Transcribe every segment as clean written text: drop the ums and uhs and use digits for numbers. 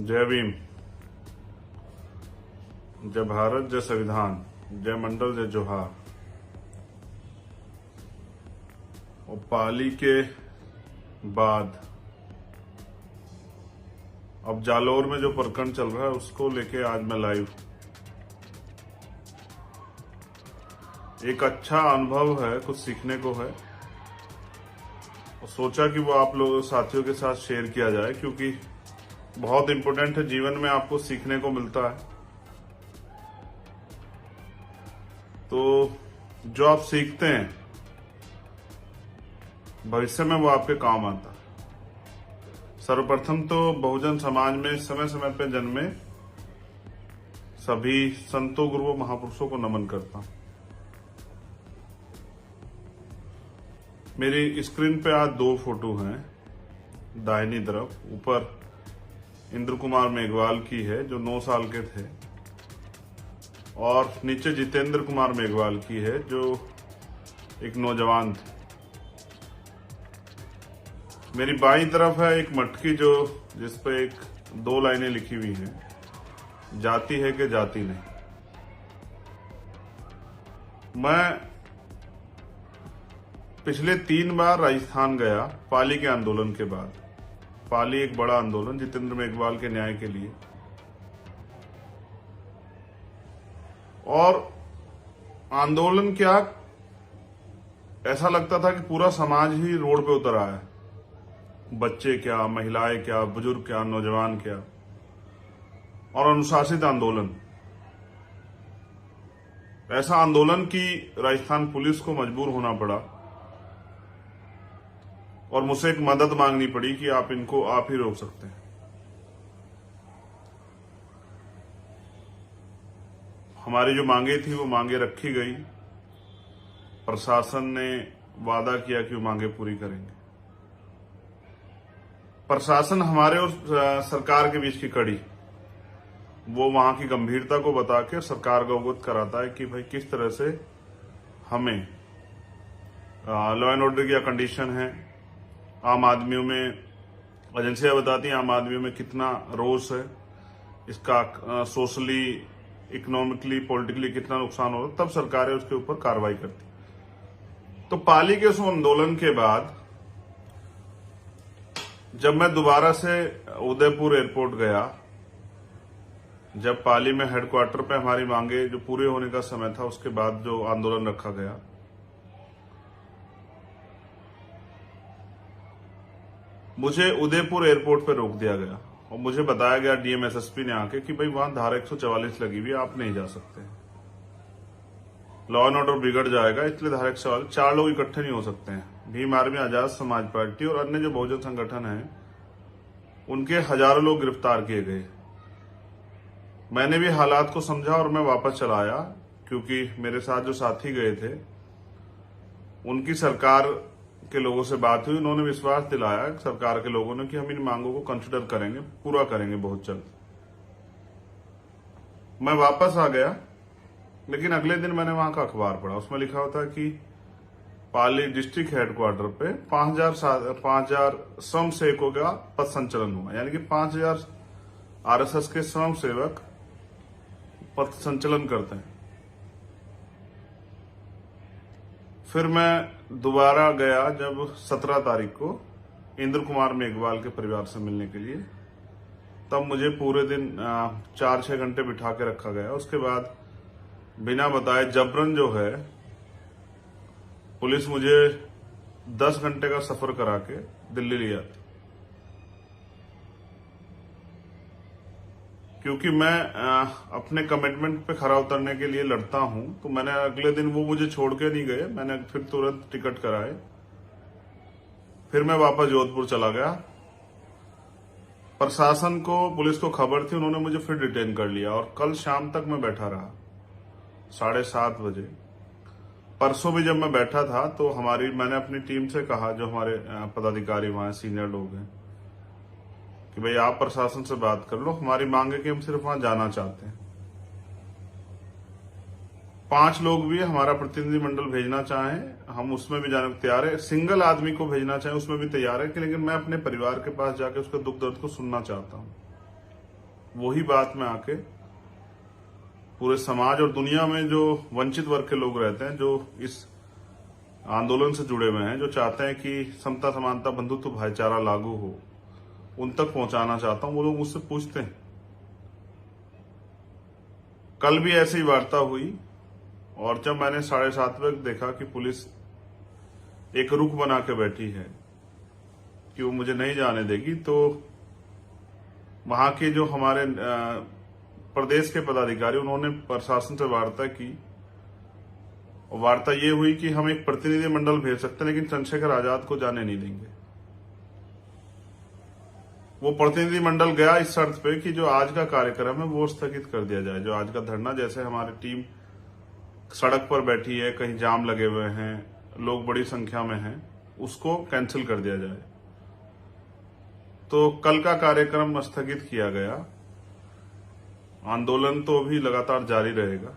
जय भीम, जय भारत, जय संविधान, जय मंडल, जय जोहार। और पाली के बाद अब जालौर में जो प्रकरण चल रहा है उसको लेके आज मैं लाइव। एक अच्छा अनुभव है, कुछ सीखने को है और सोचा कि वो आप लोग साथियों के साथ शेयर किया जाए, क्योंकि बहुत इंपॉर्टेंट है। जीवन में आपको सीखने को मिलता है तो जो आप सीखते हैं भविष्य में वो आपके काम आता है। सर्वप्रथम तो बहुजन समाज में समय समय पर जन्मे सभी संतों, गुरुओं, महापुरुषों को नमन करता हूं। मेरी स्क्रीन पे आज दो फोटो हैं। दाहिनी तरफ ऊपर इंद्र कुमार मेघवाल की है जो 9 साल के थे, और नीचे जितेंद्र कुमार मेघवाल की है जो एक नौजवान थे। मेरी बाईं तरफ है एक मटकी जो जिसपे एक 2 लाइनें लिखी हुई हैं, जाति है कि जाति नहीं। मैं पिछले 3 बार राजस्थान गया पाली के आंदोलन के बाद। पाली एक बड़ा आंदोलन जितेंद्र मेघवाल के न्याय के लिए, और आंदोलन क्या, ऐसा लगता था कि पूरा समाज ही रोड पे उतर आया है। बच्चे क्या, महिलाएं क्या, बुजुर्ग क्या, नौजवान क्या, और अनुशासित आंदोलन। ऐसा आंदोलन कि राजस्थान पुलिस को मजबूर होना पड़ा और मुझसे एक मदद मांगनी पड़ी कि आप इनको आप ही रोक सकते हैं। हमारी जो मांगे थी वो मांगे रखी गई। प्रशासन ने वादा किया कि वो मांगे पूरी करेंगे। प्रशासन हमारे और सरकार के बीच की कड़ी, वो वहां की गंभीरता को बता के सरकार को अवगत कराता है कि भाई किस तरह से हमें लॉ एंड ऑर्डर की कंडीशन है। आम आदमियों में, एजेंसियां बताती हैं आम आदमियों में कितना रोष है, इसका सोशली, इकोनॉमिकली, पॉलिटिकली कितना नुकसान हो रहा है, तब सरकारें उसके ऊपर कार्रवाई करती। तो पाली के उस आंदोलन के बाद जब मैं दोबारा से उदयपुर एयरपोर्ट गया, जब पाली में हेडक्वार्टर पे हमारी मांगे जो पूरे होने का समय था, उसके बाद जो आंदोलन रखा गया, मुझे उदयपुर एयरपोर्ट पे रोक दिया गया और मुझे बताया गया डीएम एसएसपी ने आके कि भाई वहां धारा 144 लगी हुई है, आप नहीं जा सकते, लॉ एंड ऑर्डर बिगड़ जाएगा, इसलिए धारा 144, 4 लोग इकट्ठे नहीं हो सकते हैं। भीम आर्मी, आजाद समाज पार्टी और अन्य जो बहुजन संगठन हैं, उनके हजारों लोग गिरफ्तार किए गए। मैंने भी हालात को समझा और मैं वापस चला आया, क्योंकि मेरे साथ जो साथी गए थे उनकी सरकार के लोगों से बात हुई। उन्होंने विश्वास दिलाया सरकार के लोगों ने कि हम इन मांगों को कंसिडर करेंगे, पूरा करेंगे बहुत जल्द। मैं वापस आ गया, लेकिन अगले दिन मैंने वहां का अखबार पढ़ा। उसमें लिखा होता है कि पाली डिस्ट्रिक्ट हेडक्वार्टर पे 5000 स्वयं सेवकों का पथ संचलन हुआ, यानी कि 5000 आरएसएस के स्वयं सेवक पथ संचलन करते हैं। फिर मैं दोबारा गया जब 17 तारीख को इंद्र कुमार मेघवाल के परिवार से मिलने के लिए, तब मुझे पूरे दिन 4-6 घंटे बिठा के रखा गया। उसके बाद बिना बताए जबरन जो है पुलिस मुझे 10 घंटे का सफर करा के दिल्ली ले जाती, क्योंकि मैं अपने कमिटमेंट पे खरा उतरने के लिए लड़ता हूं। तो मैंने अगले दिन, वो मुझे छोड़ के नहीं गए, मैंने फिर तुरंत टिकट कराए। फिर मैं वापस जोधपुर चला गया। प्रशासन को, पुलिस को खबर थी, उन्होंने मुझे फिर डिटेन कर लिया और कल शाम तक मैं बैठा रहा 7:30 बजे। परसों भी जब मैं बैठा था तो मैंने अपनी टीम से कहा, जो हमारे पदाधिकारी वहां सीनियर लोग हैं, कि भाई आप प्रशासन से बात कर लो, हमारी मांग है कि हम सिर्फ वहां जाना चाहते हैं। 5 लोग भी हमारा प्रतिनिधिमंडल भेजना चाहें, हम उसमें भी जाने को तैयार है। सिंगल आदमी को भेजना चाहें उसमें भी तैयार है, लेकिन मैं अपने परिवार के पास जाके उसके दुख दर्द को सुनना चाहता हूं। वही बात में आके पूरे समाज और दुनिया में जो वंचित वर्ग के लोग रहते हैं, जो इस आंदोलन से जुड़े हुए हैं, जो चाहते हैं कि समता, समानता, बंधुत्व, भाईचारा लागू हो, उन तक पहुंचाना चाहता हूं। वो लोग मुझसे पूछते हैं। कल भी ऐसी वार्ता हुई और जब मैंने 7:30 बजे देखा कि पुलिस एक रुख बना के बैठी है कि वो मुझे नहीं जाने देगी, तो वहां के जो हमारे प्रदेश के पदाधिकारी, उन्होंने प्रशासन से वार्ता की और वार्ता ये हुई कि हम एक प्रतिनिधि मंडल भेज सकते हैं लेकिन चंद्रशेखर आजाद को जाने नहीं देंगे। वो प्रतिनिधि मंडल गया इस शर्त पे कि जो आज का कार्यक्रम है वो स्थगित कर दिया जाए। जो आज का धरना, जैसे हमारी टीम सड़क पर बैठी है, कहीं जाम लगे हुए हैं, लोग बड़ी संख्या में हैं, उसको कैंसिल कर दिया जाए। तो कल का कार्यक्रम स्थगित किया गया। आंदोलन तो अभी लगातार जारी रहेगा।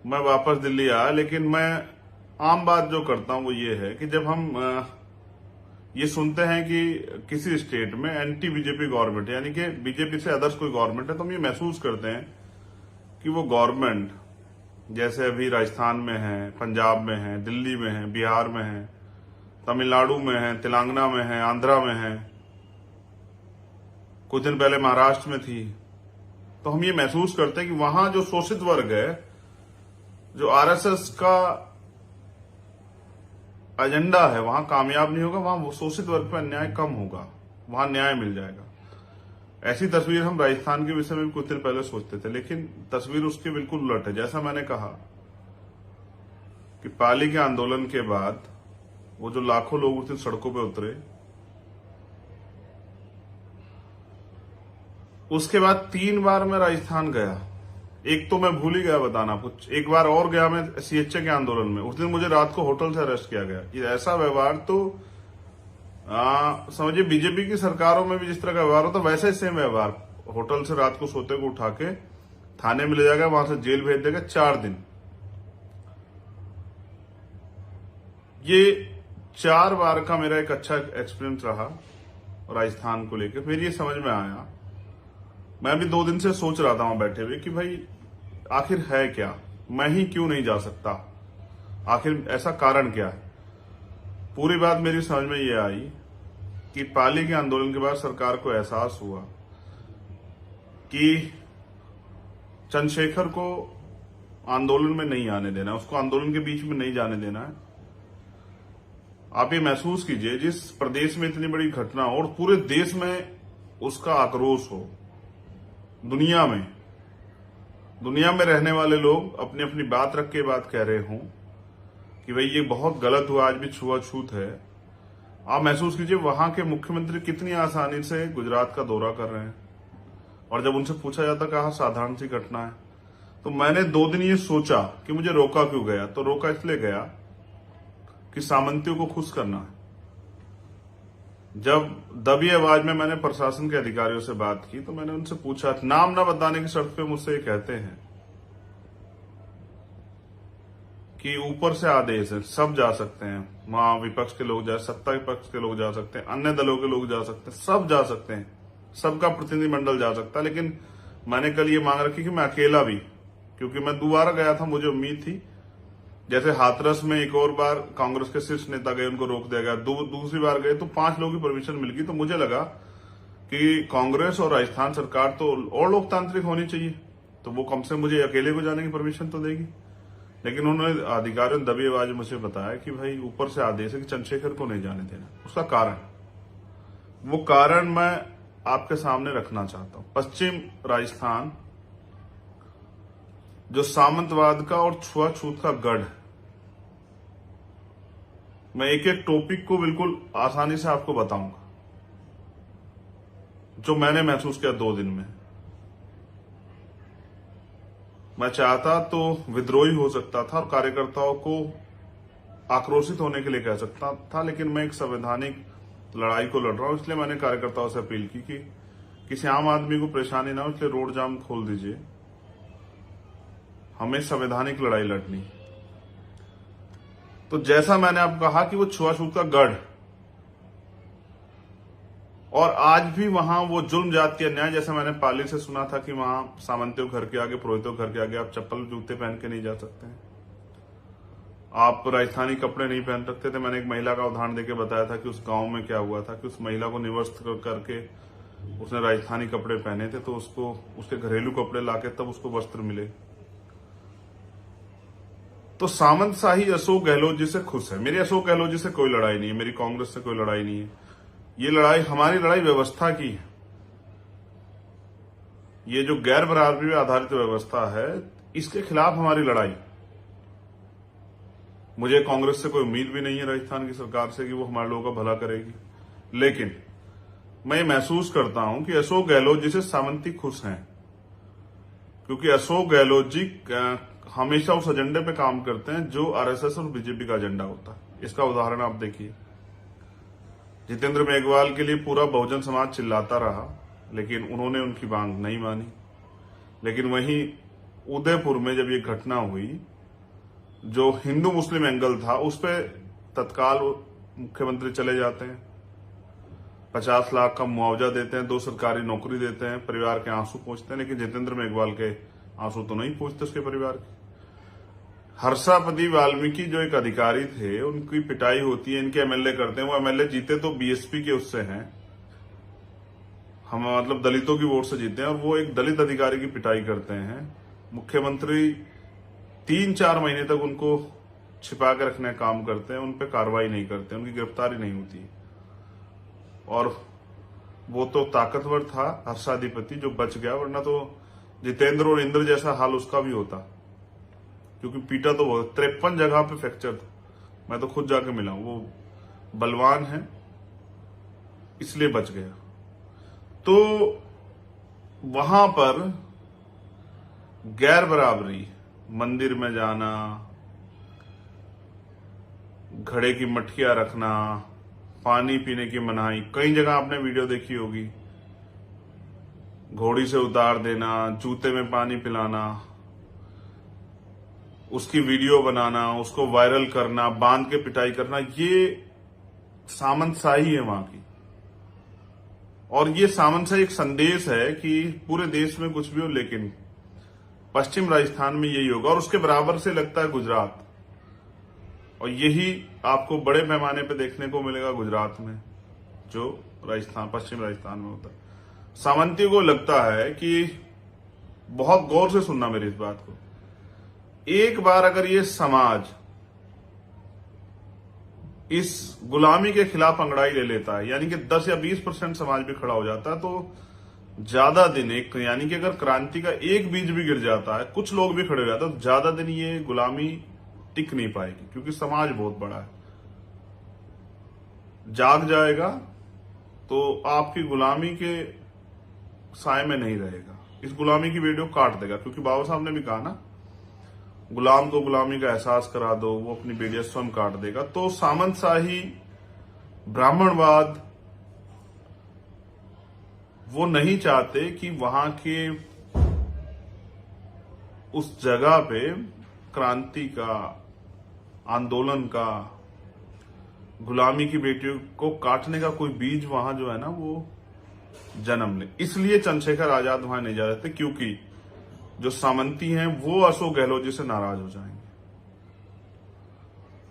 मैं वापस दिल्ली आया, लेकिन मैं आम बात जो करता हूं वो ये है कि जब हम ये सुनते हैं कि किसी स्टेट में एंटी बीजेपी गवर्नमेंट, यानी कि बीजेपी से अदर्स कोई गवर्नमेंट है, तो हम ये महसूस करते हैं कि वो गवर्नमेंट जैसे अभी राजस्थान में है, पंजाब में है, दिल्ली में है, बिहार में है, तमिलनाडु में है, तेलंगाना में है, आंध्रा में है, कुछ दिन पहले महाराष्ट्र में थी। तो हम ये महसूस करते हैं कि वहां जो शोषित वर्ग है, जो आरएसएस का एजेंडा है, वहां कामयाब नहीं होगा। वहां वो शोषित वर्ग पर अन्याय कम होगा, वहां न्याय मिल जाएगा। ऐसी तस्वीर हम राजस्थान के विषय में भी कुछ दिन पहले सोचते थे, लेकिन तस्वीर उसके बिल्कुल उलट है। जैसा मैंने कहा कि पाली के आंदोलन के बाद वो जो लाखों लोग उस दिन सड़कों पे उतरे, उसके बाद 3 बार मैं राजस्थान गया। एक तो मैं भूल ही गया बताना कुछ, एक बार और गया मैं सीएचए के आंदोलन में। उस दिन मुझे रात को होटल से अरेस्ट किया गया। ये ऐसा व्यवहार तो समझिए बीजेपी की सरकारों में भी जिस तरह का व्यवहार होता, वैसे ही सेम व्यवहार। होटल से रात को सोते को उठा के थाने में ले जाएगा, वहां से जेल भेज देगा 4 दिन। ये 4 बार का मेरा एक अच्छा एक्सपीरियंस रहा राजस्थान को लेकर। फिर ये समझ में आया, मैं भी 2 दिन से सोच रहा था वहां बैठे हुए कि भाई आखिर है क्या, मैं ही क्यों नहीं जा सकता, आखिर ऐसा कारण क्या है। पूरी बात मेरी समझ में ये आई कि पाली के आंदोलन के बाद सरकार को एहसास हुआ कि चंद्रशेखर को आंदोलन में नहीं आने देना, उसको आंदोलन के बीच में नहीं जाने देना है। आप ये महसूस कीजिए, जिस प्रदेश में इतनी बड़ी घटना हो और पूरे देश में उसका आक्रोश हो, दुनिया में रहने वाले लोग अपनी अपनी बात रख के बात कह रहे हों कि भाई ये बहुत गलत हुआ, आज भी छुआछूत है। आप महसूस कीजिए वहां के मुख्यमंत्री कितनी आसानी से गुजरात का दौरा कर रहे हैं, और जब उनसे पूछा जाता कहा साधारण सी घटना है। तो मैंने 2 दिन ये सोचा कि मुझे रोका क्यों गया, तो रोका इसलिए गया कि सामंतियों को खुश करना है। जब दबी आवाज में मैंने प्रशासन के अधिकारियों से बात की तो मैंने उनसे पूछा, नाम ना बताने की शर्त पे मुझसे ये कहते हैं कि ऊपर से आदेश है, सब जा सकते हैं, वहां विपक्ष के लोग जा, सत्ता विपक्ष के लोग जा सकते हैं, अन्य दलों के लोग जा सकते हैं, सब जा सकते हैं, सबका प्रतिनिधिमंडल जा सकता है। लेकिन मैंने कल ये मांग रखी कि मैं अकेला भी, क्योंकि मैं दोबारा गया था, मुझे उम्मीद थी जैसे हाथरस में एक और बार कांग्रेस के शीर्ष नेता गए, उनको रोक दिया गया, दूसरी बार गए तो 5 लोगों की परमिशन मिल गई। तो मुझे लगा कि कांग्रेस और राजस्थान सरकार तो और लोकतांत्रिक होनी चाहिए, तो वो कम से कम मुझे अकेले को जाने की परमिशन तो देगी। लेकिन उन्होंने अधिकारियों ने दबी आवाज में मुझे बताया कि भाई ऊपर से आदेश है कि चंद्रशेखर को नहीं जाने देना। उसका कारण, वो कारण मैं आपके सामने रखना चाहता हूं। पश्चिम राजस्थान जो सामंतवाद का और छुआछूत का गढ़, मैं एक एक टॉपिक को बिल्कुल आसानी से आपको बताऊंगा जो मैंने महसूस किया 2 दिन में। मैं चाहता तो विद्रोही हो सकता था और कार्यकर्ताओं को आक्रोशित होने के लिए कह सकता था, लेकिन मैं एक संवैधानिक लड़ाई को लड़ रहा हूं। इसलिए मैंने कार्यकर्ताओं से अपील की कि किसी आम आदमी को परेशानी ना हो, इसलिए रोड जाम खोल दीजिए, हमें संवैधानिक लड़ाई लड़नी। तो जैसा मैंने आपको कहा कि वो छुआछूत का गढ़, और आज भी वहां वो जुल्म जाति अन्याय, जैसे मैंने पाली से सुना था कि वहां सामंतियों घर के आगे, पुरोहितों घर के आगे आप चप्पल जूते पहन के नहीं जा सकते हैं, आप राजस्थानी कपड़े नहीं पहन सकते थे। मैंने एक महिला का उदाहरण देके बताया था कि उस गांव में क्या हुआ था कि उस महिला को निवस्त्र करके उसने राजस्थानी कपड़े पहने थे, तो उसको उसके घरेलू कपड़े लाके तब उसको वस्त्र मिले। तो सामंतशाही अशोक गहलोत जी से खुश है। मेरी अशोक गहलोत जी से कोई लड़ाई नहीं है, मेरी कांग्रेस से कोई लड़ाई नहीं है। ये लड़ाई, हमारी लड़ाई व्यवस्था की है। ये जो गैर बराबरी आधारित व्यवस्था है, इसके खिलाफ हमारी लड़ाई। मुझे कांग्रेस से कोई उम्मीद भी नहीं है राजस्थान की सरकार से कि वो हमारे लोगों का भला करेगी, लेकिन मैं ये महसूस करता हूं कि अशोक गहलोत जी से सामंती खुश हैं, क्योंकि अशोक गहलोत जी हमेशा उस एजेंडे पे काम करते हैं जो आरएसएस और बीजेपी का एजेंडा होता है। इसका उदाहरण आप देखिए, जितेंद्र मेघवाल के लिए पूरा बहुजन समाज चिल्लाता रहा, लेकिन उन्होंने उनकी मांग नहीं मानी। लेकिन वहीं उदयपुर में जब ये घटना हुई, जो हिंदू मुस्लिम एंगल था, उस पर तत्काल मुख्यमंत्री चले जाते हैं, 50 लाख का मुआवजा देते हैं, 2 सरकारी नौकरी देते हैं, परिवार के आंसू पोंछते हैं। लेकिन जितेंद्र मेघवाल के आंसू तो नहीं पोंछते उसके परिवार के। हर्षापति वाल्मीकि जो एक अधिकारी थे, उनकी पिटाई होती है, इनके एमएलए करते हैं। वो एमएलए जीते तो बीएसपी के उससे हैं, हम मतलब दलितों की वोट से जीते हैं, और वो एक दलित अधिकारी की पिटाई करते हैं। मुख्यमंत्री 3-4 महीने तक उनको छिपा के रखने का काम करते हैं, उन पर कार्रवाई नहीं करते, उनकी गिरफ्तारी नहीं होती। और वो तो ताकतवर था हर्षाधिपति जो बच गया, वरना तो जितेंद्र और इंद्र जैसा हाल उसका भी होता, क्योंकि पीटा तो बहुत, 53 जगह पे फ्रैक्चर था। मैं तो खुद जाके मिला हूं, वो बलवान है इसलिए बच गया। तो वहां पर गैर बराबरी, मंदिर में जाना, घड़े की मटकियां रखना, पानी पीने की मनाही, कई जगह आपने वीडियो देखी होगी, घोड़ी से उतार देना, जूते में पानी पिलाना, उसकी वीडियो बनाना, उसको वायरल करना, बांध के पिटाई करना, ये सामंतशाही है वहां की। और ये सामंतशाही एक संदेश है कि पूरे देश में कुछ भी हो, लेकिन पश्चिम राजस्थान में यही होगा। और उसके बराबर से लगता है गुजरात, और यही आपको बड़े पैमाने पे देखने को मिलेगा गुजरात में, जो राजस्थान, पश्चिम राजस्थान में होता है। सामंतियों को लगता है कि, बहुत गौर से सुनना मेरी इस बात को, एक बार अगर ये समाज इस गुलामी के खिलाफ अंगड़ाई ले लेता है, यानी कि 10 या 20% समाज भी खड़ा हो जाता है, तो ज्यादा दिन, एक यानी कि अगर क्रांति का एक बीज भी गिर जाता है, कुछ लोग भी खड़े हो जाते हैं, तो ज्यादा दिन ये गुलामी टिक नहीं पाएगी, क्योंकि समाज बहुत बड़ा है। जाग जाएगा तो आपकी गुलामी के साए में नहीं रहेगा, इस गुलामी की वीडियो काट देगा। क्योंकि बाबा साहब ने भी कहा ना, गुलाम को गुलामी का एहसास करा दो, वो अपनी वीडियो स्वयं काट देगा। तो सामंतशाही, ब्राह्मणवाद, वो नहीं चाहते कि वहां के उस जगह पे क्रांति का, आंदोलन का, गुलामी की बेटियों को काटने का कोई बीज वहां जो है ना, वो जन्म ले। इसलिए चंद्रशेखर आजाद वहां नहीं जा रहे थे, क्योंकि जो सामंती हैं वो अशोक गहलोत जी से नाराज हो जाएंगे।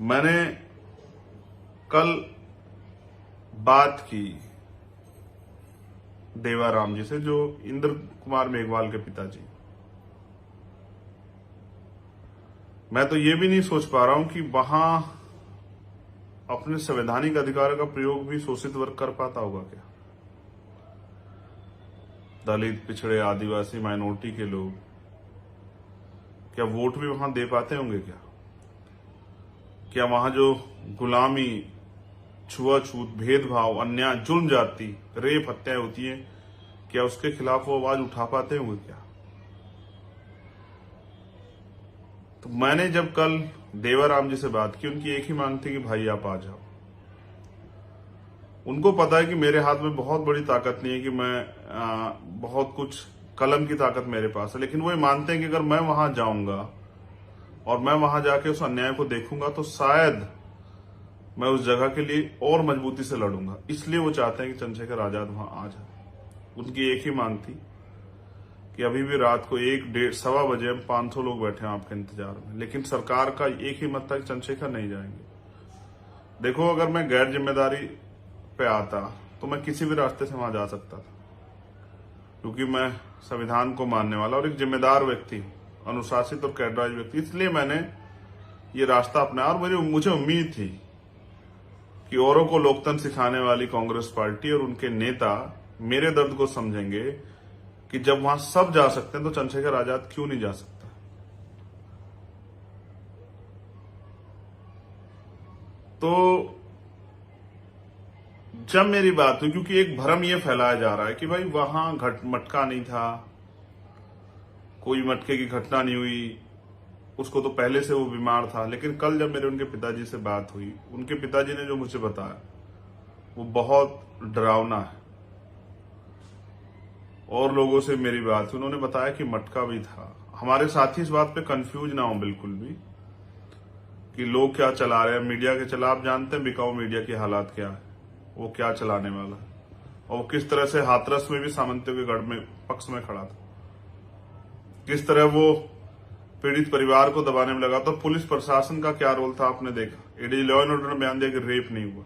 मैंने कल बात की देवाराम जी से, जो इंद्र कुमार मेघवाल के पिताजी। मैं तो ये भी नहीं सोच पा रहा हूं कि वहां अपने संवैधानिक अधिकार का प्रयोग भी शोषित वर्ग कर पाता होगा क्या? दलित, पिछड़े, आदिवासी, माइनॉरिटी के लोग क्या वोट भी वहां दे पाते होंगे क्या? क्या वहां जो गुलामी, छुआछूत, भेदभाव, अन्याय, जुल्म जाति, रेप, हत्याएं होती है, क्या उसके खिलाफ वो आवाज उठा पाते होंगे क्या? तो मैंने जब कल देवाराम जी से बात की, उनकी एक ही मांग थी कि भाई आप आ जाओ। उनको पता है कि मेरे हाथ में बहुत बड़ी ताकत नहीं है, कि मैं बहुत कुछ, कलम की ताकत मेरे पास है, लेकिन वो ये मानते हैं कि अगर मैं वहां जाऊंगा और मैं वहां जाके उस अन्याय को देखूंगा, तो शायद मैं उस जगह के लिए और मजबूती से लड़ूंगा। इसलिए वो चाहते हैं कि चंद्रशेखर आजाद वहां आ जाए। उनकी एक ही मांग थी कि अभी भी रात को 1-1:15 बजे हम 500 लोग बैठे हैं आपके इंतजार में, लेकिन सरकार का एक ही मत था कि चंद्रशेखर नहीं जाएंगे। देखो, अगर मैं गैर जिम्मेदारी पे आता तो मैं किसी भी रास्ते से वहां जा सकता था, क्योंकि मैं संविधान को मानने वाला और एक जिम्मेदार व्यक्ति हूं, अनुशासित और कैडराइज व्यक्ति। इसलिए मैंने ये रास्ता अपनाया और मुझे उम्मीद थी कि औरों को लोकतंत्र सिखाने वाली कांग्रेस पार्टी और उनके नेता मेरे दर्द को समझेंगे कि जब वहां सब जा सकते हैं तो चंद्रशेखर आजाद क्यों नहीं जा सकता। तो जब मेरी बात हुई, क्योंकि एक भ्रम ये फैलाया जा रहा है कि भाई वहां मटका नहीं था, कोई मटके की घटना नहीं हुई, उसको तो पहले से वो बीमार था। लेकिन कल जब मेरे उनके पिताजी से बात हुई, उनके पिताजी ने जो मुझे बताया वो बहुत डरावना है। और लोगों से मेरी बात हुई, उन्होंने बताया कि मटका भी था। हमारे साथी इस बात पे कंफ्यूज ना हो बिल्कुल भी कि लोग क्या चला रहे हैं, मीडिया के चला। आप जानते हैं बिकाऊ मीडिया की हालात क्या है, वो क्या चलाने वाला है, और वो किस तरह से हाथरस में भी सामंतियों के गढ़ में पक्ष में खड़ा था, किस तरह वो पीड़ित परिवार को दबाने में लगा। तो पुलिस प्रशासन का क्या रोल था आपने देखा। एडी लॉ एंड ऑर्डर ने बयान दिया कि रेप नहीं हुआ।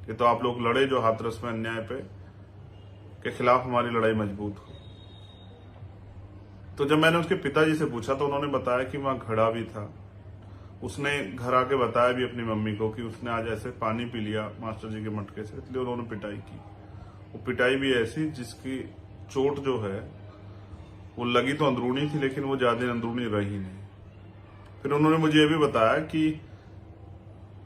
ये तो आप लोग लड़े जो हाथरस में अन्याय पे के खिलाफ हमारी लड़ाई मजबूत हो। तो जब मैंने उसके पिताजी से पूछा तो उन्होंने बताया कि वहां घड़ा भी था। उसने घर आके बताया भी अपनी मम्मी को कि उसने आज ऐसे पानी पी लिया मास्टर जी के मटके से, इसलिए उन्होंने पिटाई की। वो पिटाई भी ऐसी जिसकी चोट जो है वो लगी तो अंदरूनी थी, लेकिन वो ज्यादा अंदरूनी रही नहीं। फिर उन्होंने मुझे ये भी बताया कि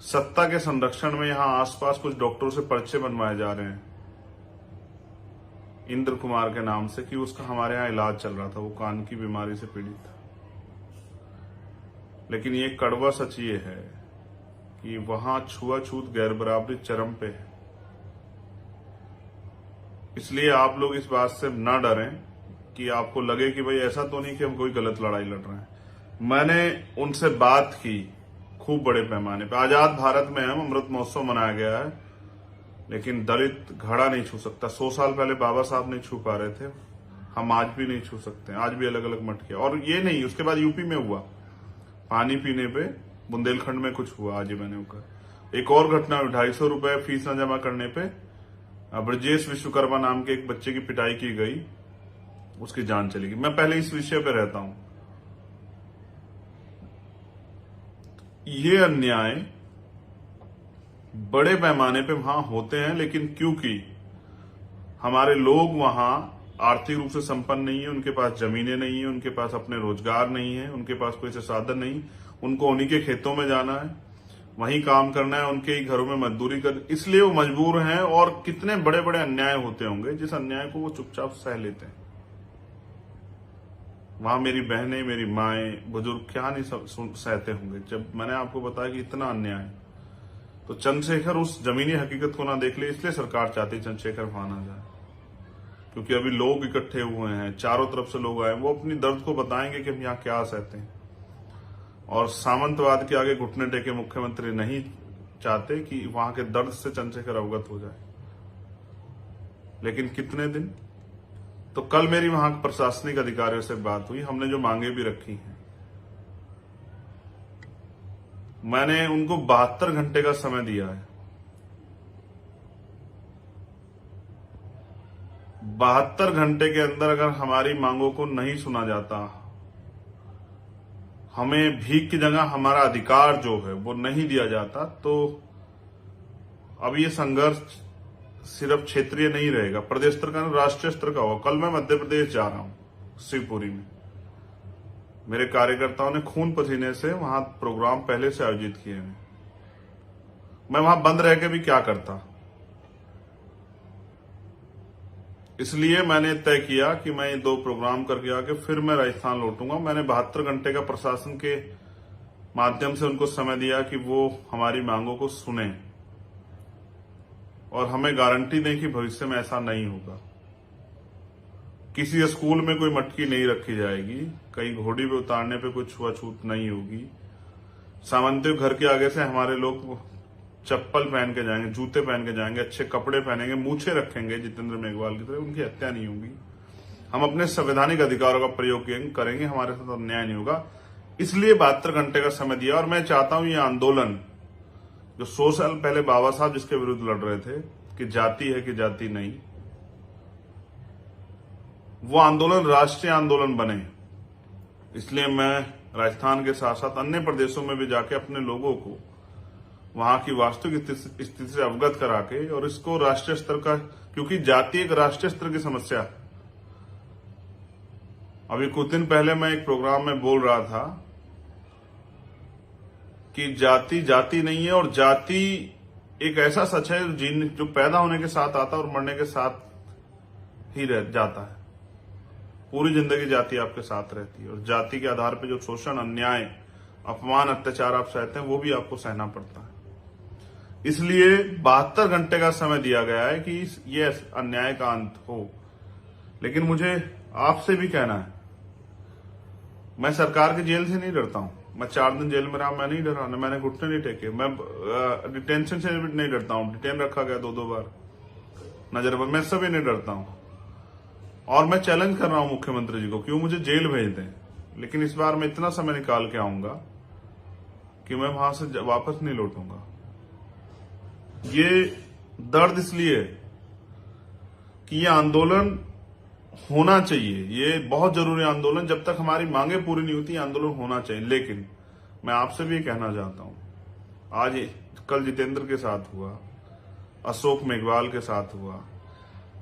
सत्ता के संरक्षण में यहां आसपास कुछ डॉक्टरों से पर्चे बनवाए जा रहे हैं इंद्र कुमार के नाम से, कि उसका हमारे यहाँ इलाज चल रहा था, वो कान की बीमारी से पीड़ित था। लेकिन ये कड़वा सच ये है कि वहां छुआछूत गैर बराबरी चरम पे है। इसलिए आप लोग इस बात से न डरें कि आपको लगे कि भाई ऐसा तो नहीं कि हम कोई गलत लड़ाई लड़ रहे हैं। मैंने उनसे बात की खूब बड़े पैमाने पे। आजाद भारत में हम अमृत महोत्सव मनाया गया है, लेकिन दलित घड़ा नहीं छू सकता। 100 साल पहले बाबा साहब नहीं छू पा रहे थे, हम आज भी नहीं छू सकते। आज भी अलग अलग मटके। और ये नहीं, उसके बाद यूपी में हुआ, पानी पीने पे बुंदेलखंड में कुछ हुआ। आज ही मैंने होकर एक और घटना हुई, 250 रुपए फीस न जमा करने पे ब्रजेश विश्वकर्मा नाम के एक बच्चे की पिटाई की गई, उसकी जान चली गई। मैं पहले इस विषय पे रहता हूं। ये अन्याय बड़े पैमाने पे वहां होते हैं, लेकिन क्योंकि हमारे लोग वहां आर्थिक रूप से संपन्न नहीं है, उनके पास जमीनें नहीं है, उनके पास अपने रोजगार नहीं है, उनके पास कोई साधन नहीं, उनको उन्हीं के खेतों में जाना है, वहीं काम करना है, उनके ही घरों में मजदूरी कर, इसलिए वो मजबूर हैं। और कितने बड़े बड़े अन्याय होते होंगे जिस अन्याय को वो चुपचाप सह लेते हैं। वहां मेरी बहनें, मेरी माएं, बुजुर्ग क्या नहीं सहते होंगे जब मैंने आपको बताया कि इतना अन्याय। तो चंद्रशेखर उस जमीनी हकीकत को ना देख ले, इसलिए सरकार चाहती चंद्रशेखर वहां ना जाए, क्योंकि अभी लोग इकट्ठे हुए हैं, चारों तरफ से लोग आए, वो अपनी दर्द को बताएंगे कि हम यहाँ क्या सहते हैं। और सामंतवाद के आगे घुटने टेके मुख्यमंत्री नहीं चाहते कि वहां के दर्द से चंद्रशेखर अवगत हो जाए। लेकिन कितने दिन। तो कल मेरी वहां प्रशासनिक अधिकारियों से बात हुई, हमने जो मांगे भी रखी हैं, मैंने उनको 72 घंटे का समय दिया है। 72 घंटे के अंदर अगर हमारी मांगों को नहीं सुना जाता, हमें भीख की जगह हमारा अधिकार जो है वो नहीं दिया जाता, तो अब ये संघर्ष सिर्फ क्षेत्रीय नहीं रहेगा, प्रदेश स्तर का, राष्ट्रीय स्तर का होगा। कल मैं मध्य प्रदेश जा रहा हूं, शिवपुरी में। मेरे कार्यकर्ताओं ने खून पसीने से वहां प्रोग्राम पहले से आयोजित किए हैं। मैं वहां बंद रह के भी क्या करता, इसलिए मैंने तय किया कि मैं ये 2 प्रोग्राम करके आके फिर मैं राजस्थान लौटूंगा। मैंने 72 घंटे का प्रशासन के माध्यम से उनको समय दिया कि वो हमारी मांगों को सुने और हमें गारंटी दें कि भविष्य में ऐसा नहीं होगा। किसी स्कूल में कोई मटकी नहीं रखी जाएगी, कहीं घोड़ी पे उतारने पे कोई छुआछूत नहीं होगी, सामंतियों घर के आगे से हमारे लोग चप्पल पहन के जाएंगे, जूते पहन के जाएंगे, अच्छे कपड़े पहनेंगे, मूछे रखेंगे जितेंद्र मेघवाल की तरह, उनकी हत्या नहीं होगी। हम अपने संवैधानिक अधिकारों का प्रयोग करेंगे, हमारे साथ अन्याय नहीं होगा। इसलिए 72 घंटे का समय दिया। और मैं चाहता हूं ये आंदोलन जो 100 साल पहले बाबा साहब जिसके विरुद्ध लड़ रहे थे कि जाति है कि जाति नहीं, वो आंदोलन राष्ट्रीय आंदोलन बने। इसलिए मैं राजस्थान के साथ साथ अन्य प्रदेशों में भी जाके अपने लोगों को वहां की वास्तविक स्थिति से अवगत करा के और इसको राष्ट्रीय स्तर का, क्योंकि जाति एक राष्ट्रीय स्तर की समस्या है। अभी कुछ दिन पहले मैं एक प्रोग्राम में बोल रहा था कि जाति जाति नहीं है, और जाति एक ऐसा सच है जो पैदा होने के साथ आता है और मरने के साथ ही रह जाता है। पूरी जिंदगी जाति आपके साथ रहती है, और जाति के आधार पर जो शोषण, अन्याय, अपमान, अत्याचार आप सहते हैं वो भी आपको सहना पड़ता है। इसलिए 72 घंटे का समय दिया गया है कि ये अन्याय का अंत हो। लेकिन मुझे आपसे भी कहना है, मैं सरकार की जेल से नहीं डरता हूं। मैं 4 दिन जेल में रहा, मैं नहीं डरा, न मैंने घुटने नहीं टेके। मैं डिटेंशन से भी नहीं डरता हूं, डिटेन रखा गया 2-2 बार नजरबंद, मैं सभी नहीं डरता हूं। और मैं चैलेंज कर रहा हूं मुख्यमंत्री जी को, क्यों मुझे जेल भेज दें, लेकिन इस बार मैं इतना समय निकाल के आऊंगा कि मैं वहां से वापस नहीं लौटूंगा। ये दर्द इसलिए कि ये आंदोलन होना चाहिए, ये बहुत जरूरी आंदोलन। जब तक हमारी मांगे पूरी नहीं होती आंदोलन होना चाहिए। लेकिन मैं आपसे भी कहना चाहता हूं, आज कल जितेंद्र के साथ हुआ, अशोक मेघवाल के साथ हुआ,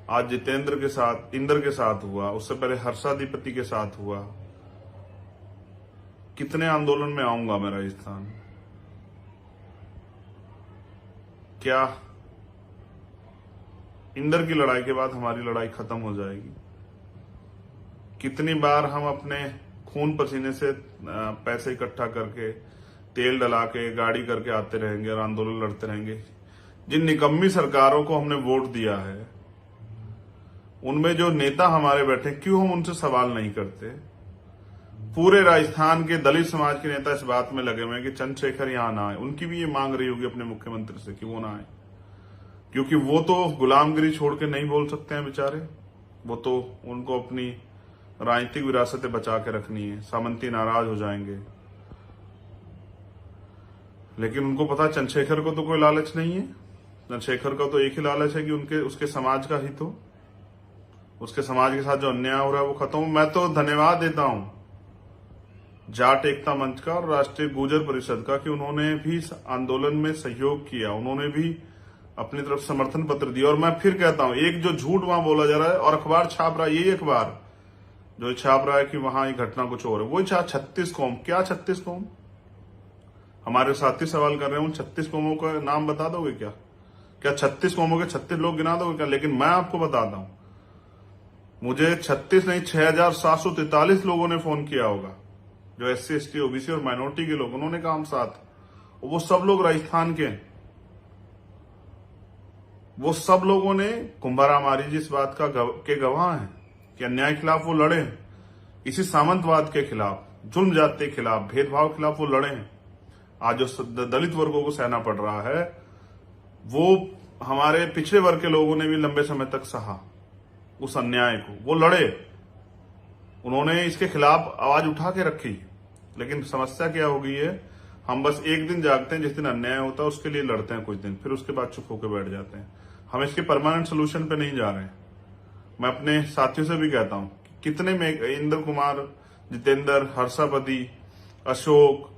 आज जितेंद्र के साथ, इंद्र के साथ हुआ, उससे पहले हर्षाधिपति के साथ हुआ। कितने आंदोलन में आऊंगा मैं राजस्थान? क्या इंद्र की लड़ाई के बाद हमारी लड़ाई खत्म हो जाएगी? कितनी बार हम अपने खून पसीने से पैसे इकट्ठा करके, तेल डला के, गाड़ी करके आते रहेंगे और आंदोलन लड़ते रहेंगे? जिन निकम्मी सरकारों को हमने वोट दिया है, उनमें जो नेता हमारे बैठे, क्यों हम उनसे सवाल नहीं करते? पूरे राजस्थान के दलित समाज के नेता इस बात में लगे हुए हैं कि चंद्रशेखर यहां ना आए। उनकी भी ये मांग रही होगी अपने मुख्यमंत्री से कि वो ना आए, क्योंकि वो तो गुलामगिरी छोड़ के नहीं बोल सकते हैं बेचारे। वो तो, उनको अपनी राजनीतिक विरासतें बचा के रखनी है, सामंती नाराज हो जाएंगे। लेकिन उनको पता है चंद्रशेखर को तो कोई लालच नहीं है। चंद्रशेखर का तो एक ही लालच है कि उसके समाज का हित हो, उसके समाज के साथ जो अन्याय हो रहा है वो खत्म हो। मैं तो धन्यवाद देता हूं जाट एकता मंच का और राष्ट्रीय गुर्जर परिषद का कि उन्होंने भी आंदोलन में सहयोग किया, उन्होंने भी अपनी तरफ समर्थन पत्र दिया। और मैं फिर कहता हूं, एक जो झूठ वहां बोला जा रहा है और अखबार छाप रहा है, यही अखबार जो छाप रहा है कि वहां ये घटना कुछ और है, वो 36 कौम। क्या 36 कौम? हमारे साथी सवाल कर रहे हैं, उन 36 कौमों का नाम बता दोगे क्या? क्या 36 कौमों के 36 लोग गिना दोगे क्या? लेकिन मैं आपको बताता हूं, मुझे 36 नहीं 6743 लोगों ने फोन किया होगा, जो SC ST OBC और माइनॉरिटी के लोग, उन्होंने कहा हम साथ। वो सब लोग राजस्थान के, वो सब लोगों ने कुंभाराम आर्य इस बात के गवाह हैं कि अन्याय के खिलाफ वो लड़े, इसी सामंतवाद के खिलाफ, जुल्म जाति के खिलाफ, भेदभाव के खिलाफ वो लड़े हैं। आज जो दलित वर्गों को सहना पड़ रहा है, वो हमारे पिछड़े वर्ग के लोगों ने भी लंबे समय तक सहा उस अन्याय को, वो लड़े, उन्होंने इसके खिलाफ आवाज उठा के रखी। लेकिन समस्या क्या हो गई है, हम बस एक दिन जागते हैं जिस दिन अन्याय होता है, उसके लिए लड़ते हैं कुछ दिन, फिर उसके बाद चुप होकर बैठ जाते हैं। हम इसके परमानेंट सोल्यूशन पे नहीं जा रहे हैं। मैं अपने साथियों से भी कहता हूं, कितने में इंद्र कुमार, जितेंद्र, हर्षापति, अशोक,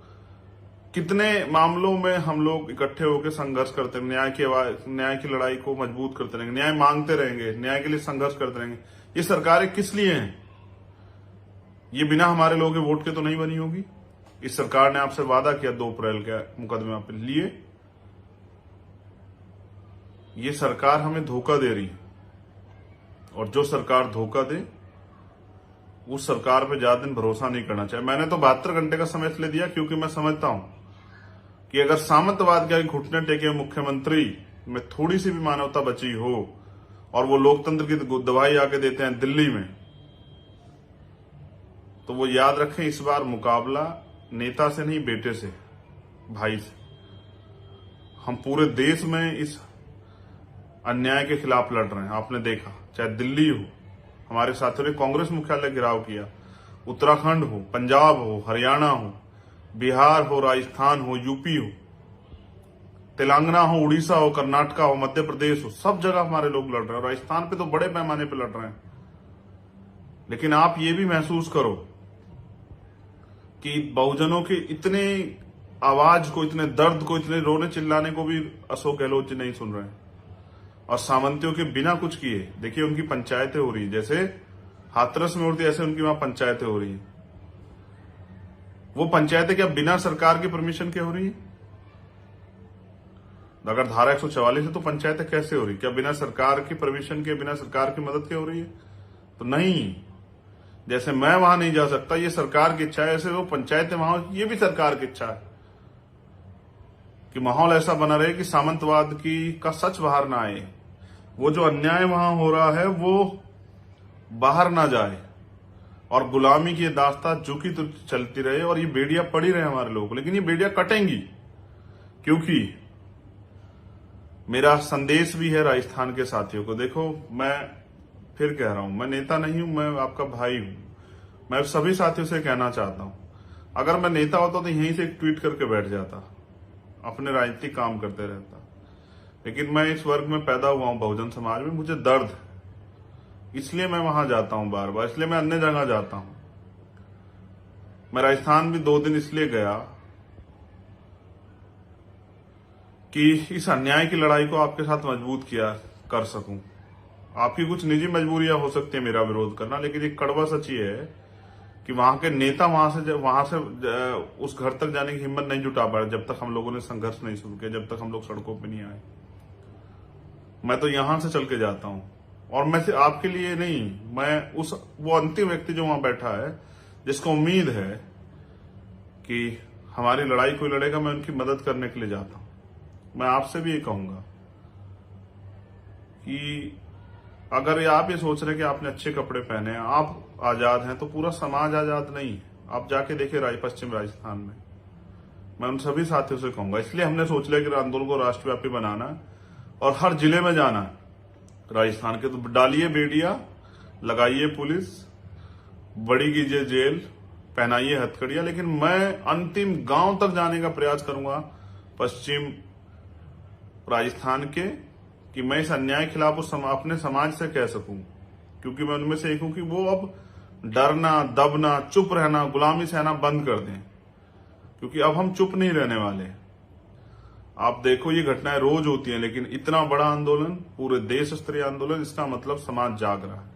कितने मामलों में हम लोग इकट्ठे होकर संघर्ष करते हैं, न्याय की लड़ाई को मजबूत करते रहेंगे, न्याय मांगते रहेंगे, न्याय के लिए संघर्ष करते रहेंगे। ये सरकारें किस लिए हैं? ये बिना हमारे लोगों के वोट के तो नहीं बनी होगी। इस सरकार ने आपसे वादा किया 2 अप्रैल के मुकदमे पे लिए। ये सरकार हमें धोखा दे रही है, और जो सरकार धोखा दे उस सरकार पे ज्यादा दिन भरोसा नहीं करना चाहिए। मैंने तो 72 घंटे का समय इसलिए दिया क्योंकि मैं समझता हूं कि अगर सामंतवाद के घुटने टेके मुख्यमंत्री में थोड़ी सी भी मानवता बची हो और वो लोकतंत्र की दवाई आके देते हैं दिल्ली में, तो वो याद रखें, इस बार मुकाबला नेता से नहीं, बेटे से, भाई से। हम पूरे देश में इस अन्याय के खिलाफ लड़ रहे हैं। आपने देखा, चाहे दिल्ली हो, हमारे साथियों ने कांग्रेस मुख्यालय घेराव किया, उत्तराखंड हो, पंजाब हो, हरियाणा हो, बिहार हो, राजस्थान हो, यूपी हो, तेलंगाना हो, उड़ीसा हो, कर्नाटका हो, मध्य प्रदेश हो, सब जगह हमारे लोग लड़ रहे हैं। राजस्थान पे तो बड़े पैमाने पे लड़ रहे हैं। लेकिन आप ये भी महसूस करो कि बहुजनों के इतने आवाज को, इतने दर्द को, इतने रोने चिल्लाने को भी अशोक गहलोत जी नहीं सुन रहे हैं। और सामंतियों के बिना कुछ किए देखिए उनकी पंचायतें हो रही है, जैसे हाथरस में होती है ऐसे उनकी वहां पंचायतें हो रही है। वो पंचायतें क्या बिना सरकार की परमिशन के हो रही है? अगर धारा 144 है तो पंचायतें कैसे हो रही? क्या बिना सरकार की परमिशन के, बिना सरकार की मदद के हो रही है? तो नहीं। जैसे मैं वहां नहीं जा सकता, ये सरकार की इच्छा है, ऐसे वो पंचायतें वहां, ये भी सरकार की इच्छा है कि माहौल ऐसा बना रहे कि सामंतवाद का सच बाहर ना आए, वो जो अन्याय वहां हो रहा है वो बाहर ना जाए, और गुलामी की दास्तां झुकी तो चलती रहे, और ये बेड़ियां पड़ी रहे हमारे लोगों को। लेकिन ये बेड़ियां कटेंगी, क्योंकि मेरा संदेश भी है राजस्थान के साथियों को। देखो, मैं फिर कह रहा हूं, मैं नेता नहीं हूं, मैं आपका भाई हूं। मैं सभी साथियों से कहना चाहता हूं, अगर मैं नेता होता तो यहीं से एक ट्वीट करके बैठ जाता, अपने राजनीतिक काम करते रहता। लेकिन मैं इस वर्ग में पैदा हुआ हूं, बहुजन समाज में, मुझे दर्द है, इसलिए मैं वहां जाता हूं बार बार, इसलिए मैं अन्य जगह जाता हूं। मैं राजस्थान भी 2 दिन इसलिए गया कि इस अन्याय की लड़ाई को आपके साथ मजबूत कर सकूं। आपकी कुछ निजी मजबूरियां हो सकती है मेरा विरोध करना, लेकिन एक कड़वा सच ये है कि वहां के नेता वहां से उस घर तक जाने की हिम्मत नहीं जुटा पाए जब तक हम लोगों ने संघर्ष नहीं शुरू किया, जब तक हम लोग सड़कों पे नहीं आए। मैं तो यहां से चल के जाता हूं, और मैं सिर्फ आपके लिए नहीं, मैं वो अंतिम व्यक्ति जो वहां बैठा है, जिसको उम्मीद है कि हमारी लड़ाई कोई लड़ेगा, मैं उनकी मदद करने के लिए जाता हूं। मैं आपसे भी ये कहूंगा कि अगर आप ये सोच रहे हैं कि आपने अच्छे कपड़े पहने हैं, आप आजाद हैं, तो पूरा समाज आजाद नहीं है। आप जाके देखिए पश्चिम राजस्थान में। मैं उन सभी साथियों से कहूंगा, इसलिए हमने सोच लिया कि आंदोलन को राष्ट्रव्यापी बनाना है और हर जिले में जाना है राजस्थान के। तो डालिए बेड़ियां, लगाइए पुलिस, बड़ी कीजिए जेल, पहनाइए हथकड़ियां, लेकिन मैं अंतिम गांव तक जाने का प्रयास करूंगा पश्चिम राजस्थान के, कि मैं इस अन्याय के खिलाफ अपने समाज से कह सकूं, क्योंकि मैं उनमें से एक हूं कि वो अब डरना, दबना, चुप रहना, गुलामी सहना बंद कर दें, क्योंकि अब हम चुप नहीं रहने वाले। आप देखो, ये घटनाएं रोज होती हैं, लेकिन इतना बड़ा आंदोलन, पूरे देश स्तरीय आंदोलन, इसका मतलब समाज जाग रहा है।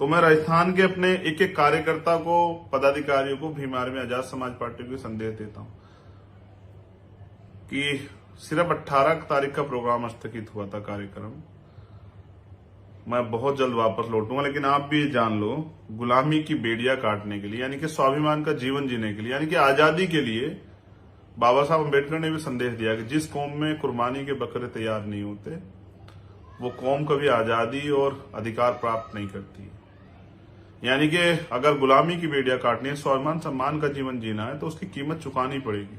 तो मैं राजस्थान के अपने एक एक कार्यकर्ता को, पदाधिकारियों को, भीम आर्मी आजाद समाज पार्टी को संदेश देता हूं कि सिर्फ 18 तारीख का प्रोग्राम स्थगित हुआ था कार्यक्रम, मैं बहुत जल्द वापस लौटूंगा। लेकिन आप भी जान लो, गुलामी की बेड़ियां काटने के लिए, यानी कि स्वाभिमान का जीवन जीने के लिए, यानी कि आजादी के लिए, बाबा साहब अम्बेडकर ने भी संदेश दिया कि जिस कौम में कुर्बानी के बकरे तैयार नहीं होते, वो कौम कभी आजादी और अधिकार प्राप्त नहीं करती। यानी कि अगर गुलामी की बेड़ियां काटनी है, स्वाभिमान सम्मान का जीवन जीना है, तो उसकी कीमत चुकानी पड़ेगी।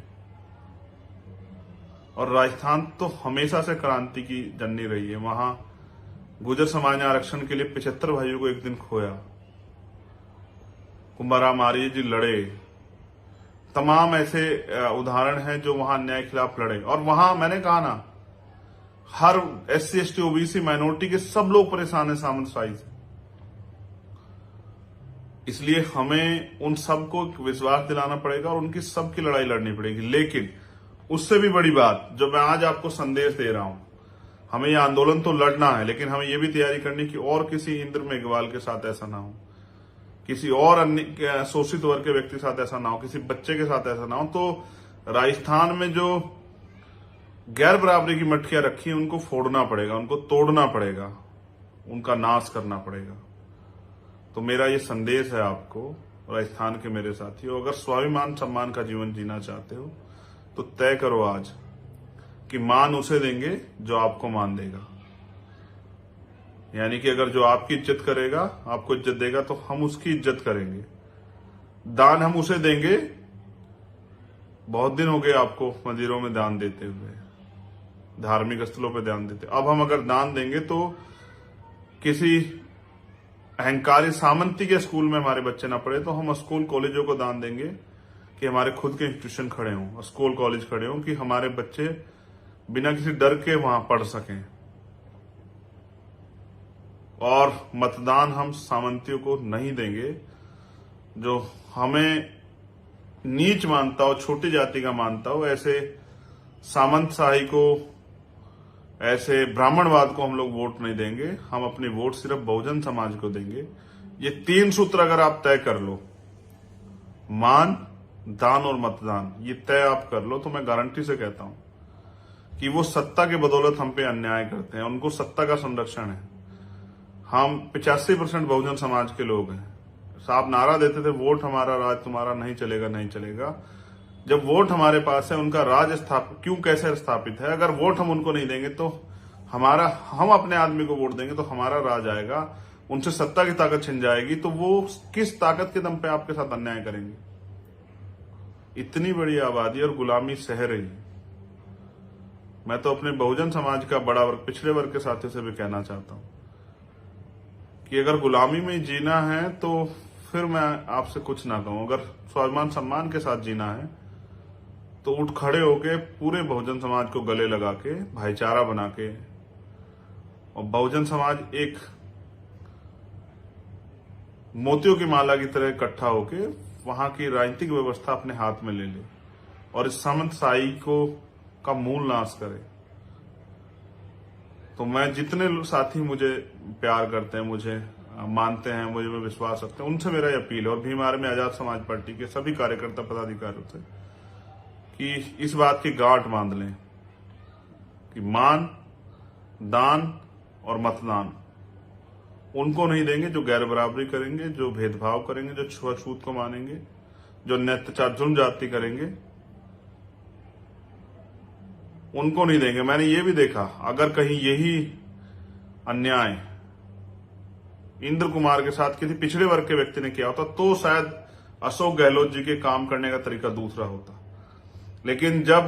और राजस्थान तो हमेशा से क्रांति की जननी रही है। वहां गुर्जर समाज ने आरक्षण के लिए 75 भाइयों को एक दिन खोया। कुंभाराम आर्य जी लड़े। तमाम ऐसे उदाहरण हैं जो वहां अन्याय के खिलाफ लड़े। और वहां मैंने कहा ना, हर SC ST OBC माइनॉरिटी के सब लोग परेशान है सामंतशाही से। इसलिए हमें उन सबको विश्वास दिलाना पड़ेगा और उनकी सबकी लड़ाई लड़नी पड़ेगी। लेकिन उससे भी बड़ी बात जो मैं आज आपको संदेश दे रहा हूं, हमें यह आंदोलन तो लड़ना है, लेकिन हमें यह भी तैयारी करनी कि और किसी इंद्र मेघवाल के साथ ऐसा ना हो, किसी और अन्य शोषित वर्ग के व्यक्ति के साथ ऐसा ना हो, किसी बच्चे के साथ ऐसा ना हो। तो राजस्थान में जो गैर बराबरी की मटकियां रखी हैं, उनको फोड़ना पड़ेगा, उनको तोड़ना पड़ेगा, उनका नाश करना पड़ेगा। तो मेरा ये संदेश है आपको, राजस्थान के मेरे साथियों, अगर स्वाभिमान सम्मान का जीवन जीना चाहते हो तो तय करो आज कि मान उसे देंगे जो आपको मान देगा। यानी कि अगर जो आपकी इज्जत करेगा, आपको इज्जत देगा, तो हम उसकी इज्जत करेंगे। दान हम उसे देंगे। बहुत दिन हो गए आपको मंदिरों में दान देते हुए, धार्मिक स्थलों पे ध्यान देते। अब हम अगर दान देंगे तो किसी अहंकारी सामंती के स्कूल में हमारे बच्चे ना पढ़े, तो हम स्कूल कॉलेजों को दान देंगे कि हमारे खुद के इंस्टीट्यूशन खड़े हों, स्कूल कॉलेज खड़े हों, कि हमारे बच्चे बिना किसी डर के वहां पढ़ सकें। और मतदान हम सामंतियों को नहीं देंगे, जो हमें नीच मानता हो, छोटी जाति का मानता हो, ऐसे सामंतशाही को, ऐसे ब्राह्मणवाद को हम लोग वोट नहीं देंगे। हम अपनी वोट सिर्फ बहुजन समाज को देंगे। ये 3 सूत्र अगर आप तय कर लो, मान, दान और मतदान, ये तय आप कर लो, तो मैं गारंटी से कहता हूं कि वो सत्ता के बदौलत हम पे अन्याय करते हैं, उनको सत्ता का संरक्षण है। हम 85% बहुजन समाज के लोग हैं। साहब नारा देते थे, वोट हमारा राज तुम्हारा, नहीं चलेगा नहीं चलेगा। जब वोट हमारे पास है, उनका राज स्थापित क्यों कैसे स्थापित है? अगर वोट हम उनको नहीं देंगे तो हम अपने आदमी को वोट देंगे तो हमारा राज आएगा, उनसे सत्ता की ताकत छिन जाएगी, तो वो किस ताकत के दम पे आपके साथ अन्याय करेंगे? इतनी बड़ी आबादी और गुलामी सह रही। मैं तो अपने बहुजन समाज का बड़ा वर्ग, पिछड़े वर्ग के साथियों से भी कहना चाहता हूं कि अगर गुलामी में जीना है तो फिर मैं आपसे कुछ ना कहूं। अगर स्वाभिमान सम्मान के साथ जीना है तो उठ खड़े होके पूरे बहुजन समाज को गले लगा के, भाईचारा बना के, और बहुजन समाज एक मोतियों की माला की तरह इकट्ठा होके वहां की राजनीतिक व्यवस्था अपने हाथ में ले ले और इस सामंतशाही को का मूल नाश करे। तो मैं जितने साथी मुझे प्यार करते हैं, मुझे मानते हैं, मुझे में विश्वास रखते हैं, उनसे मेरा अपील है, और भीम आर्मी आजाद समाज पार्टी के सभी कार्यकर्ता पदाधिकारियों से, कि इस बात की गांठ बांध लें कि मान, दान और मतदान उनको नहीं देंगे जो गैर बराबरी करेंगे, जो भेदभाव करेंगे, जो छुआछूत को मानेंगे, जो अत्याचार जुल्म जाति करेंगे, उनको नहीं देंगे। मैंने ये भी देखा, अगर कहीं यही अन्याय इंद्र कुमार के साथ किसी पिछड़े वर्ग के व्यक्ति ने किया होता तो शायद अशोक गहलोत जी के काम करने का तरीका दूसरा होता। लेकिन जब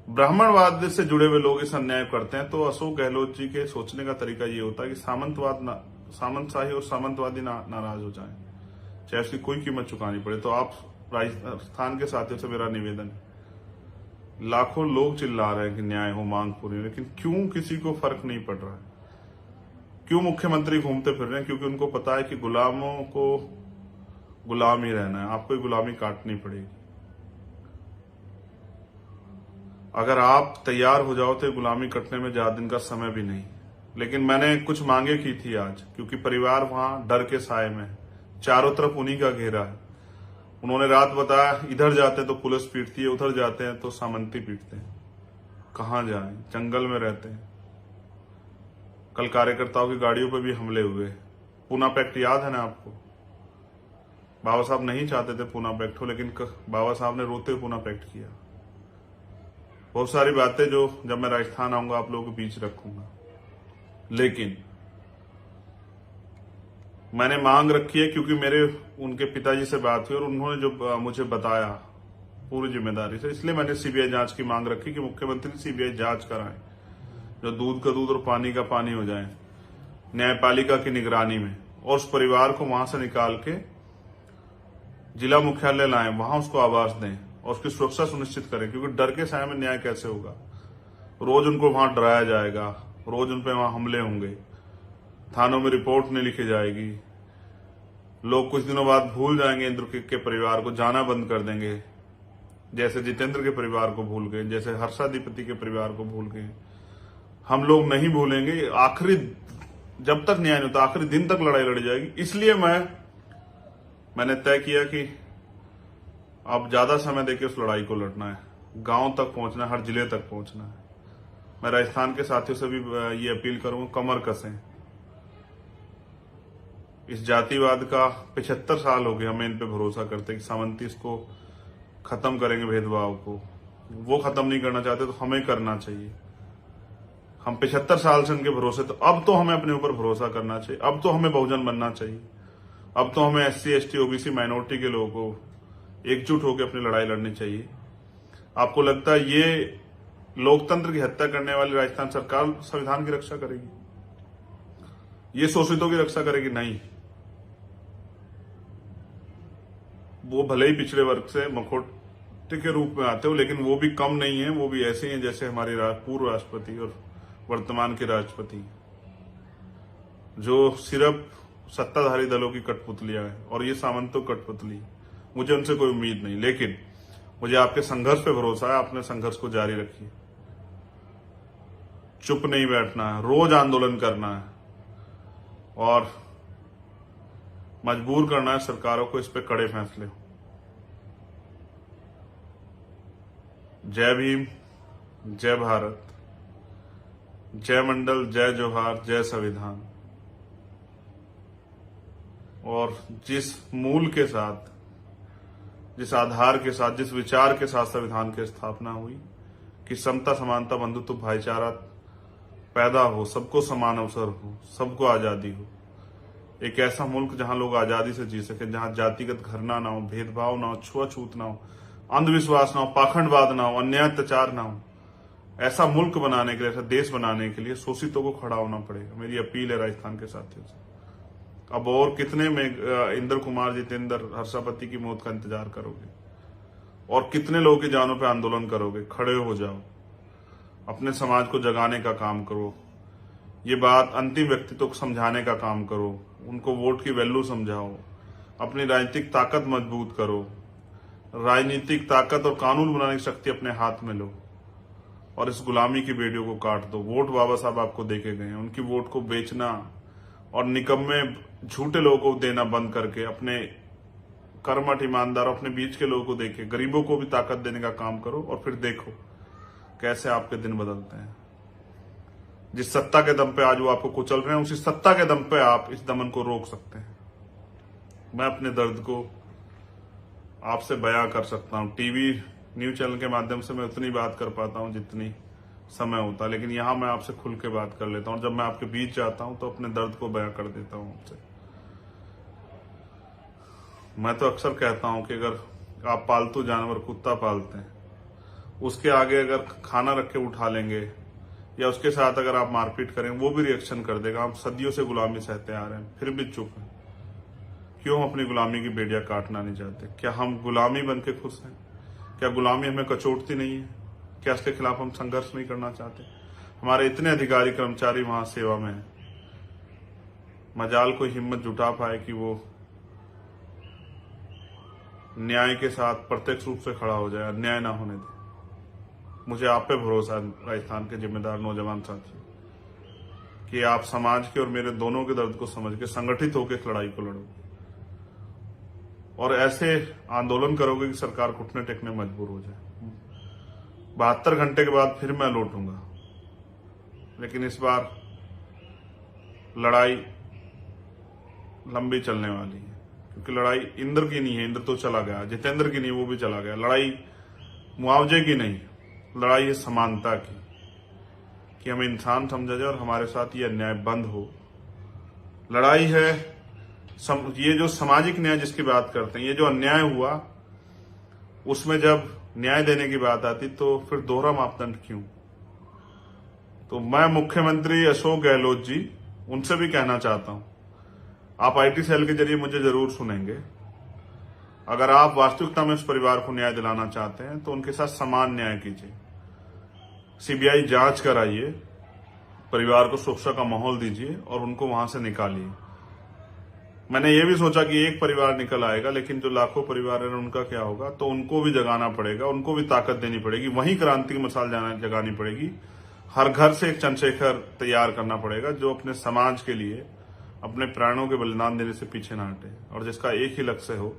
ब्राह्मणवाद से जुड़े हुए लोग इस अन्याय करते हैं तो अशोक गहलोत जी के सोचने का तरीका ये होता है कि सामंतशाही और सामंतवादी नाराज हो जाएं, चाहे उसकी कोई कीमत चुकानी पड़े। तो आप राजस्थान के साथियों से मेरा निवेदन है, लाखों लोग चिल्ला रहे हैं कि न्याय हो, मांग पूरी, लेकिन क्यों किसी को फर्क नहीं पड़ रहा है? क्यों मुख्यमंत्री घूमते फिर रहे हैं? क्योंकि उनको पता है कि गुलामों को गुलाम ही रहना है, आपको गुलामी काटनी पड़ेगी। अगर आप तैयार हो जाओ तो गुलामी कटने में ज्यादा दिन का समय भी नहीं। लेकिन मैंने कुछ मांगे की थी आज, क्योंकि परिवार वहां डर के साए में, चारों तरफ उन्हीं का घेरा है। उन्होंने रात बताया, इधर जाते हैं तो पुलिस पीटती है, उधर जाते हैं तो सामंती पीटते हैं, कहां जाएं? जंगल में रहते हैं। कल कार्यकर्ताओं की गाड़ियों पर भी हमले हुए। पूना पैक्ट याद है ना आपको? बाबा साहब नहीं चाहते थे पूना पैक्ट हो, लेकिन बाबा साहब ने रोते हुए पूना पैक्ट किया। बहुत सारी बातें जो जब मैं राजस्थान आऊंगा आप लोगों के बीच रखूंगा। लेकिन मैंने मांग रखी है, क्योंकि मेरे उनके पिताजी से बात हुई और उन्होंने जो मुझे बताया पूरी जिम्मेदारी से, इसलिए मैंने सीबीआई जांच की मांग रखी कि मुख्यमंत्री सीबीआई जांच कराएं, जो दूध का दूध और पानी का पानी हो जाए, न्यायपालिका की निगरानी में, और उस परिवार को वहां से निकाल के जिला मुख्यालय लाएं, वहां उसको आवास दें और उसकी सुरक्षा सुनिश्चित करें। क्योंकि डर के साए में न्याय कैसे होगा? रोज उनको वहां डराया जाएगा, रोज उन पे वहां हमले होंगे, थानों में रिपोर्ट नहीं लिखी जाएगी, लोग कुछ दिनों बाद भूल जाएंगे इंद्र के परिवार को, जाना बंद कर देंगे, जैसे जितेंद्र के परिवार को भूल गए, जैसे हर्षाधिपति के परिवार को भूल गए। हम लोग नहीं भूलेंगे। आखिरी जब तक न्याय नहीं होता, आखिरी दिन तक लड़ाई लड़ी जाएगी। इसलिए मैंने तय किया कि अब ज्यादा समय देके उस लड़ाई को लड़ना है, गांव तक पहुंचना है, हर जिले तक पहुंचना है। मैं राजस्थान के साथियों से भी ये अपील करूंगा, कमर कसें। इस जातिवाद का 75 साल हो गए हमें इन पे भरोसा करते कि सामंती इसको खत्म करेंगे, भेदभाव को। वो खत्म नहीं करना चाहते तो हमें करना चाहिए। हम 75 साल से उनके भरोसे, तो अब तो हमें अपने ऊपर भरोसा करना चाहिए। अब तो हमें बहुजन बनना चाहिए। अब तो हमें SC ST OBC माइनॉरिटी के लोगों को एकजुट होकर अपनी लड़ाई लड़नी चाहिए। आपको लगता है ये लोकतंत्र की हत्या करने वाली राजस्थान सरकार संविधान की रक्षा करेगी? ये शोषितों की रक्षा करेगी? नहीं। वो भले ही पिछड़े वर्ग से मखौटे के रूप में आते हो, लेकिन वो भी कम नहीं है। वो भी ऐसे ही हैं जैसे हमारे पूर्व राष्ट्रपति और वर्तमान के राष्ट्रपति, जो सिर्फ सत्ताधारी दलों की कठपुतलियां हैं। और ये सामंतों कठपुतली, मुझे उनसे कोई उम्मीद नहीं, लेकिन मुझे आपके संघर्ष पे भरोसा है। आपने संघर्ष को जारी रखिए, चुप नहीं बैठना है, रोज आंदोलन करना है और मजबूर करना है सरकारों को इस पे कड़े फैसले। जय भीम, जय भारत, जय मंडल, जय जोहार, जय संविधान। और जिस मूल के साथ, जिस आधार के साथ, जिस विचार के साथ संविधान की स्थापना हुई कि समता, समानता, बंधुत्व, भाईचारा पैदा हो, सबको समान अवसर हो, सबको आजादी हो, एक ऐसा मुल्क जहां लोग आजादी से जी सके, जहां जातिगत घृणा ना हो, भेदभाव ना हो, छुआछूत ना हो, अंधविश्वास ना हो, पाखंडवाद ना हो, अन्याय अत्याचार ना हो, ऐसा मुल्क बनाने के लिए, ऐसा देश बनाने के लिए शोषितों को खड़ा होना पड़ेगा। मेरी अपील है राजस्थान के साथियों से। अब और कितने में इंद्र कुमार, जितेंद्र, हर्षापति की मौत का इंतजार करोगे? और कितने लोगों की जानों पे आंदोलन करोगे? खड़े हो जाओ, अपने समाज को जगाने का काम करो। ये बात अंतिम व्यक्तित्व को समझाने का काम करो, उनको वोट की वैल्यू समझाओ, अपनी राजनीतिक ताकत मजबूत करो, राजनीतिक ताकत और कानून बनाने की शक्ति अपने हाथ में लो और इस गुलामी की बेड़ियों को काट दो। वोट बाबा साहब आपको देके गए हैं, उनकी वोट को बेचना और निकम्मे झूठे लोगों को देना बंद करके अपने कर्मठ ईमानदार, अपने बीच के लोगों को देके गरीबों को भी ताकत देने का काम करो और फिर देखो कैसे आपके दिन बदलते हैं। जिस सत्ता के दम पे आज वो आपको कुचल रहे हैं, उसी सत्ता के दम पे आप इस दमन को रोक सकते हैं। मैं अपने दर्द को आपसे बयां कर सकता हूं। टीवी न्यूज चैनल के माध्यम से मैं उतनी बात कर पाता हूं जितनी समय होता, लेकिन यहां मैं आपसे खुल के बात कर लेता हूं। जब मैं आपके बीच जाता हूं तो अपने दर्द को बयां कर देता हूं आपसे। मैं तो अक्सर कहता हूं कि अगर आप पालतू जानवर कुत्ता पालते हैं, उसके आगे अगर खाना रख के उठा लेंगे या उसके साथ अगर आप मारपीट करें, वो भी रिएक्शन कर देगा। हम सदियों से गुलामी सहते आ रहे हैं, फिर भी चुप हैं। क्यों हम अपनी गुलामी की बेड़ियां काटना नहीं चाहते? क्या हम गुलामी बन के खुश हैं? क्या गुलामी हमें कचोटती नहीं है? क्या इसके खिलाफ हम संघर्ष नहीं करना चाहते? हमारे इतने अधिकारी कर्मचारी वहां सेवा में हैं, मजाल कोई हिम्मत जुटा पाए कि वो न्याय के साथ प्रत्यक्ष रूप से खड़ा हो जाए, अन्याय ना होने दे। मुझे आप पे भरोसा है राजस्थान के जिम्मेदार नौजवान साथियों, कि आप समाज के और मेरे दोनों के दर्द को समझ के संगठित होकर इस लड़ाई को लड़ोगे और ऐसे आंदोलन करोगे कि सरकार घुटने टेकने मजबूर हो जाए। 72 घंटे के बाद फिर मैं लौटूंगा, लेकिन इस बार लड़ाई लंबी चलने वाली है, क्योंकि लड़ाई इंद्र की नहीं है, इंद्र तो चला गया, जितेंद्र की नहीं, वो भी चला गया। लड़ाई मुआवजे की नहीं, लड़ाई है समानता की, कि हमें इंसान समझा जाए और हमारे साथ ये अन्याय बंद हो। लड़ाई है ये जो सामाजिक न्याय जिसकी बात करते हैं, ये जो अन्याय हुआ उसमें जब न्याय देने की बात आती तो फिर दोहरा मापदंड क्यों? तो मैं मुख्यमंत्री अशोक गहलोत जी उनसे भी कहना चाहता हूं, आप आईटी सेल के जरिए मुझे जरूर सुनेंगे। अगर आप वास्तविकता में उस परिवार को न्याय दिलाना चाहते हैं तो उनके साथ समान न्याय कीजिए, सीबीआई जांच कराइए, परिवार को सुरक्षा का माहौल दीजिए और उनको वहां से निकालिए। मैंने ये भी सोचा कि एक परिवार निकल आएगा, लेकिन जो लाखों परिवार है उनका क्या होगा? तो उनको भी जगाना पड़ेगा, उनको भी ताकत देनी पड़ेगी, वहीं क्रांति की मिसाल जगानी पड़ेगी। हर घर से एक चंद्रशेखर तैयार करना पड़ेगा जो अपने समाज के लिए अपने प्राणों के बलिदान देने से पीछे ना हटे और जिसका एक ही लक्ष्य हो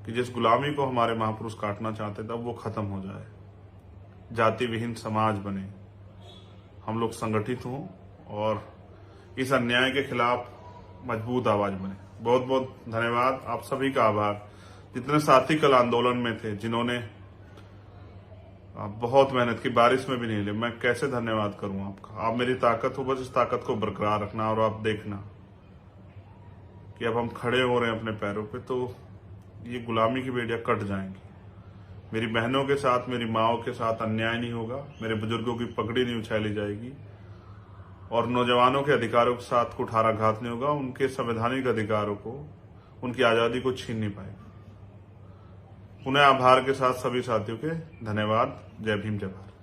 कि जिस गुलामी को हमारे महापुरुष काटना चाहते थे अब वो खत्म हो जाए, जाति विहीन समाज बने, हम लोग संगठित हों और इस अन्याय के खिलाफ मजबूत आवाज बने। बहुत बहुत धन्यवाद, आप सभी का आभार, जितने साथी कल आंदोलन में थे, जिन्होंने बहुत मेहनत की, बारिश में भी नहीं ले। मैं कैसे धन्यवाद करूं आपका? आप मेरी ताकत हो, बस इस ताकत को बरकरार रखना और आप देखना कि अब हम खड़े हो रहे हैं अपने पैरों पे तो ये गुलामी की बेड़ियां कट जाएंगी। मेरी बहनों के साथ, मेरी माओं के साथ अन्याय नहीं होगा, मेरे बुजुर्गों की पगड़ी नहीं उछाली जाएगी और नौजवानों के अधिकारों के साथ कुठाराघात नहीं होगा। उनके संवैधानिक अधिकारों को, उनकी आजादी को छीन नहीं पाएगा। पुनः आभार के साथ सभी साथियों के धन्यवाद। जय भीम, जय भारत।